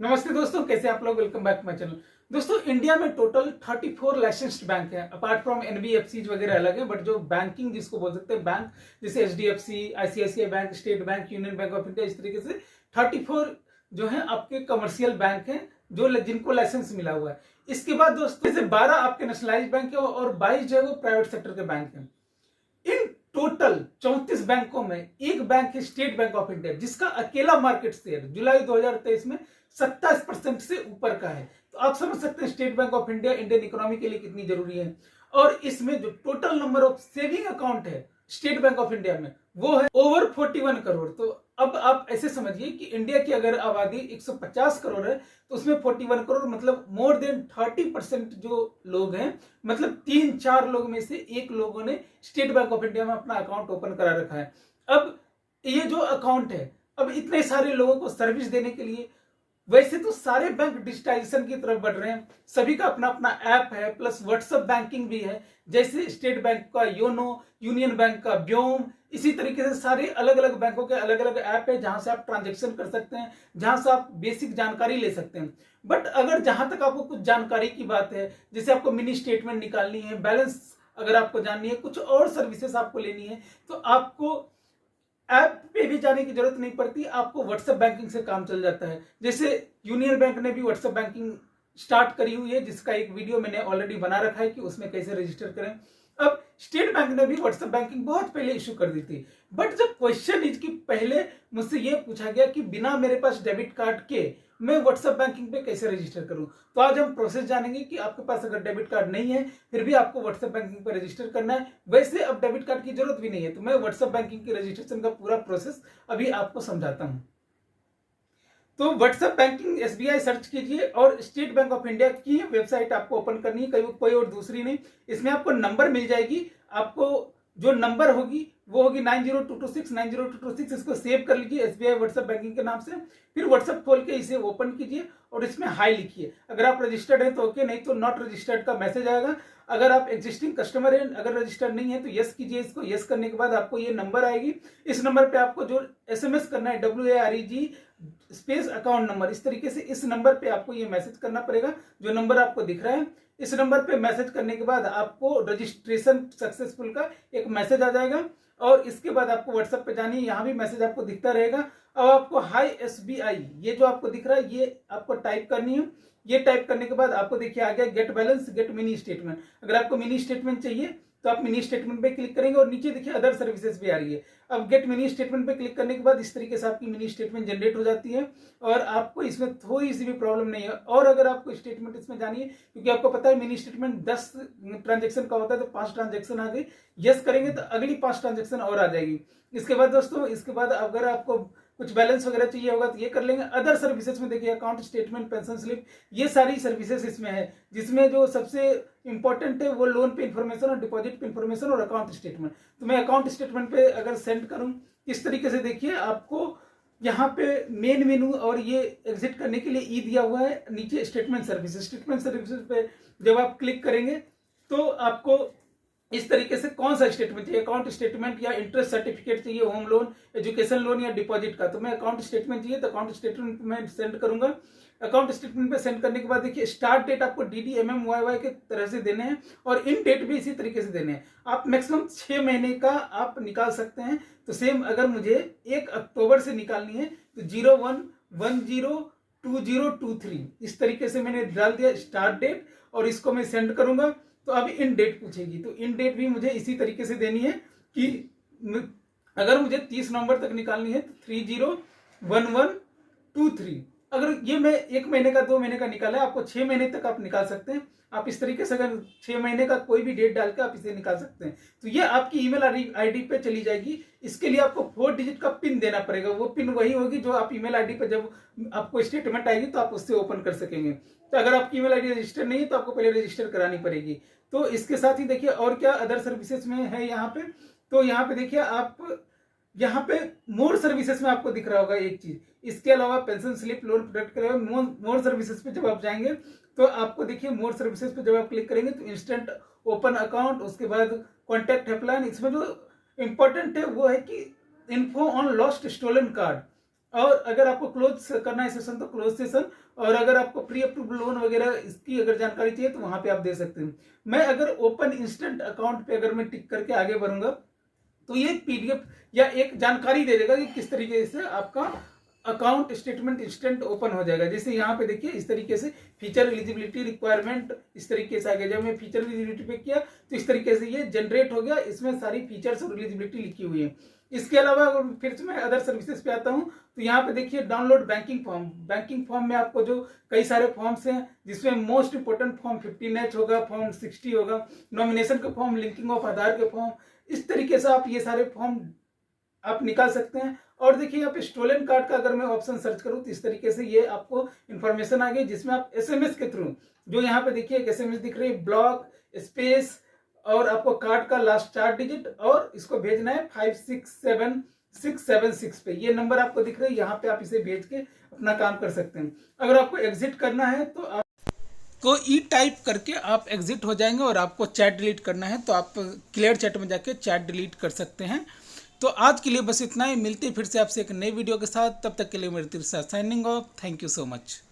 नमस्ते दोस्तों, कैसे आप लोग। Welcome back to my channel. दोस्तों, इंडिया में टोटल 34 लाइसेंस्ड बैंक हैं। अपार्ट फ्रॉम एनबीएफसी वगैरह अलग है, बट जो बैंकिंग जिसको बोल सकते हैं बैंक, जैसे HDFC, ICICI bank, state bank, union bank of India, इस तरीके से 34 जो है आपके कमर्शियल बैंक हैं जो जिनको लाइसेंस मिला हुआ है। इसके बाद दोस्तों जैसे 12 आपके नेशनलाइज बैंक है और 22 जो है वो प्राइवेट सेक्टर के बैंक हैं। इन टोटल 34 बैंकों में एक बैंक है स्टेट बैंक ऑफ इंडिया, जिसका अकेला मार्केट शेयर जुलाई 2023 में 27% से ऊपर का है। तो आप समझ सकते हैं state bank of India Indian economy के लिए कितनी जरूरी है। और इसमें जो total number of saving account है स्टेट बैंक ऑफ इंडिया में वो है ओवर 41 करोड़। तो अब आप ऐसे समझिए कि इंडिया की अगर आबादी 150 करोड़ है तो उसमें 41 करोड़ मतलब मोर देन 30% जो लोग हैं, मतलब 3-4 लोग में से एक लोगों ने स्टेट बैंक ऑफ इंडिया में अपना अकाउंट ओपन करा रखा है। अब ये जो अकाउंट है, अब इतने सारे लोगों को सर्विस देने के लिए, वैसे तो सारे बैंक डिजिटाइजेशन की तरफ बढ़ रहे हैं, सभी का अपना अपना ऐप है, प्लस व्हाट्सएप बैंकिंग भी है। जैसे स्टेट बैंक का योनो, यूनियन बैंक का व्योम, इसी तरीके से सारे अलग अलग बैंकों के अलग अलग ऐप है जहां से आप ट्रांजेक्शन कर सकते हैं, जहां से आप बेसिक जानकारी ले सकते हैं। बट अगर जहां तक आपको कुछ जानकारी की बात है, जैसे आपको मिनी स्टेटमेंट निकालनी है, बैलेंस अगर आपको जाननी है, कुछ और सर्विसेज आपको लेनी है, तो आपको ऐप पे भी जाने की जरूरत नहीं पड़ती, आपको व्हाट्सएप बैंकिंग से काम चल जाता है। जैसे यूनियन बैंक ने भी व्हाट्सएप बैंकिंग स्टार्ट करी हुई है, जिसका एक वीडियो मैंने ऑलरेडी बना रखा है कि उसमें कैसे रजिस्टर करें। अब स्टेट बैंक ने भी व्हाट्सएप बैंकिंग बहुत पहले इशू कर दी थी, बट जब क्वेश्चन इज कि पहले मुझसे ये पूछा गया कि बिना मेरे पास डेबिट कार्ड के मैं व्हाट्सएप बैंकिंग पे कैसे रजिस्टर करूं। तो आज हम प्रोसेस जानेंगे कि आपके पास अगर डेबिट कार्ड नहीं है फिर भी आपको व्हाट्सएप बैंकिंग पे रजिस्टर करना है। वैसे अब डेबिट कार्ड की जरूरत भी नहीं है, तो मैं व्हाट्सएप बैंकिंग की रजिस्ट्रेशन का पूरा प्रोसेस अभी आपको समझाता हूं। तो व्हाट्सएप बैंकिंग एसबीआई सर्च कीजिए और स्टेट बैंक ऑफ इंडिया की वेबसाइट आपको ओपन करनी है, कोई और दूसरी नहीं। इसमें आपको नंबर मिल जाएगी, आपको जो नंबर होगी वो होगी 9022690226। इसको सेव कर लीजिए एसबीआई व्हाट्सएप बैंकिंग के नाम से। फिर व्हाट्सएप खोल के इसे ओपन कीजिए और इसमें हाई लिखिए। अगर आप रजिस्टर्ड हैं तो ओके, नहीं तो नॉट रजिस्टर्ड का मैसेज आएगा। अगर आप एग्जिस्टिंग कस्टमर हैं, अगर रजिस्टर्ड नहीं है तो यस कीजिए इसको। यस करने के बाद आपको ये नंबर आएगी। इस नंबर पे आपको जो एसएमएस करना है WAREG स्पेस अकाउंट नंबर, इस तरीके से इस नंबर पे आपको ये मैसेज करना पड़ेगा जो नंबर आपको दिख रहा है। इस नंबर पे मैसेज करने के बाद आपको रजिस्ट्रेशन सक्सेसफुल का एक मैसेज आ जाएगा और इसके बाद आपको व्हाट्सएप पे जानी है, यहाँ भी मैसेज आपको दिखता रहेगा। अब आपको हाई एसबीआई ये जो आपको दिख रहा है ये आपको टाइप करनी है। ये टाइप करने के बाद आपको देखिए आ गया get balance, get mini statement. अगर आपको मिनी स्टेटमेंट चाहिए तो आप मिनी स्टेटमेंट पे क्लिक करेंगे और नीचे देखिए अदर सर्विसेज भी आ रही है। अब गेट मिनी स्टेटमेंट पे क्लिक करने के बाद इस तरीके से आपकी मिनी स्टेटमेंट जनरेट हो जाती है और आपको इसमें थोड़ी सी भी प्रॉब्लम नहीं है। और अगर आपको स्टेटमेंट इसमें जानी है, क्योंकि आपको पता है मिनी स्टेटमेंट 10 ट्रांजेक्शन का होता है, तो 5 ट्रांजेक्शन आ गई, यस करेंगे तो अगली 5 ट्रांजेक्शन और आ जाएगी। इसके बाद दोस्तों, इसके बाद अगर आपको कुछ बैलेंस वगैरह चाहिए होगा तो ये कर लेंगे। अदर सर्विसेज में देखिए अकाउंट स्टेटमेंट, पेंशन स्लिप, ये सारी सर्विसेज इसमें है, जिसमें जो सबसे इंपॉर्टेंट है वो लोन पे इंफॉर्मेशन और डिपॉजिट पे इंफॉर्मेशन और अकाउंट स्टेटमेंट। तो मैं अकाउंट स्टेटमेंट पे अगर सेंड करूं इस तरीके से देखिए आपको यहाँ पे मेन मेनू और ये एग्जिट करने के लिए ई दिया हुआ है, नीचे स्टेटमेंट सर्विसेज। स्टेटमेंट सर्विसेज पे जब आप क्लिक करेंगे तो आपको इस तरीके से कौन सा स्टेटमेंट चाहिए, अकाउंट स्टेटमेंट या इंटरेस्ट सर्टिफिकेट चाहिए, होम लोन, एजुकेशन लोन या डिपॉजिट का। तो मैं अकाउंट स्टेटमेंट चाहिए तो अकाउंट स्टेटमेंट में सेंड करूंगा। अकाउंट स्टेटमेंट पे सेंड करने के बाद देखिए स्टार्ट डेट आपको DDMMYY के तरह से देने हैं और इन डेट भी इसी तरीके से देने हैं। आप मैक्सिमम 6 महीने का आप निकाल सकते हैं। तो सेम अगर मुझे 1 अक्टूबर से निकालनी है तो 01102023 इस तरीके से मैंने डाल दिया स्टार्ट डेट और इसको मैं सेंड करूंगा। तो अब इन डेट पूछेगी, तो इन डेट भी मुझे इसी तरीके से देनी है कि अगर मुझे 30 नवंबर तक निकालनी है तो 301123। अगर ये मैं 1 महीने का 2 महीने का निकाला है, आपको 6 महीने तक आप निकाल सकते हैं। आप इस तरीके से अगर 6 महीने का कोई भी डेट डाल के आप इसे निकाल सकते हैं। तो ये आपकी ईमेल आईडी पे चली जाएगी। इसके लिए आपको 4 डिजिट का पिन देना पड़ेगा। वो पिन वही होगी जो आप ईमेल आईडी पे जब आपको स्टेटमेंट आएगी तो आप उससे ओपन कर सकेंगे। तो अगर आपकी ईमेल आईडी रजिस्टर नहीं है तो आपको पहले रजिस्टर करानी पड़ेगी। तो इसके साथ ही देखिए और क्या अदर सर्विसेज में है यहाँ पे। तो यहाँ पे देखिए आप यहाँ पे मोर सर्विसेज में आपको दिख रहा होगा एक चीज। इसके अलावा पेंशन स्लिप, लोन प्रोडक्ट के अलावा मोर सर्विसेज पे जब आप जाएंगे तो आपको देखिए मोर सर्विसेज पे जब आप क्लिक करेंगे तो इंस्टेंट ओपन अकाउंट, उसके बाद कॉन्टैक्ट हेल्पलाइन। इसमें जो इंपॉर्टेंट है वो है कि info on lost stolen card. और अगर आपको क्लोज करना है सेशन तो क्लोज सेशन, और अगर आपको प्री अप्रूव लोन वगैरह इसकी अगर जानकारी चाहिए तो वहां पे आप दे सकते हैं। मैं अगर ओपन इंस्टेंट अकाउंट पे अगर मैं टिक करके आगे बढ़ूंगा तो ये पीडीएफ या एक जानकारी दे देगा कि किस तरीके से आपका अकाउंट स्टेटमेंट इंस्टेंट ओपन हो जाएगा। जैसे यहाँ पे देखिए इस तरीके से फीचर एलिजिबिलिटी रिक्वायरमेंट इस तरीके से आ गया। जब मैं फीचर एलिजिबिलिटी पे किया तो इस तरीके से ये जनरेट हो गया, इसमें सारी फीचर्स और एलिजिबिलिटी लिखी हुई है। इसके अलावा अगर फिर से मैं अदर सर्विसेज पे आता हूँ तो यहाँ पे देखिए download banking form. Banking form में आपको जो कई सारे फॉर्म्स हैं जिसमें मोस्ट इंपोर्टेंट फॉर्म 15H होगा, फॉर्म 60 होगा, नॉमिनेशन का फॉर्म, लिंकिंग ऑफ आधार के फॉर्म, इस तरीके से आप ये सारे फॉर्म आप निकाल सकते हैं। और देखिए यहाँ पे स्टोलन कार्ड का अगर मैं ऑप्शन सर्च करूँ तो इस तरीके से ये आपको इन्फॉर्मेशन आ गई, जिसमें आप एसएमएस के थ्रू, जो यहाँ पे देखिए एक एसएमएस दिख रही है, ब्लॉक स्पेस और आपको कार्ड का लास्ट 4 डिजिट और इसको भेजना है 567676 पे। ये नंबर आपको दिख रहा है, यहाँ पे आप इसे भेज के अपना काम कर सकते हैं। अगर आपको एग्जिट करना है तो आप को ई टाइप करके आप एग्जिट हो जाएंगे, और आपको चैट डिलीट करना है तो आप क्लियर चैट में जाके चैट डिलीट कर सकते हैं। तो आज के लिए बस इतना ही, मिलते फिर से आपसे एक नई वीडियो के साथ। तब तक के लिए मेरी तरफ से signing off. Thank you so much.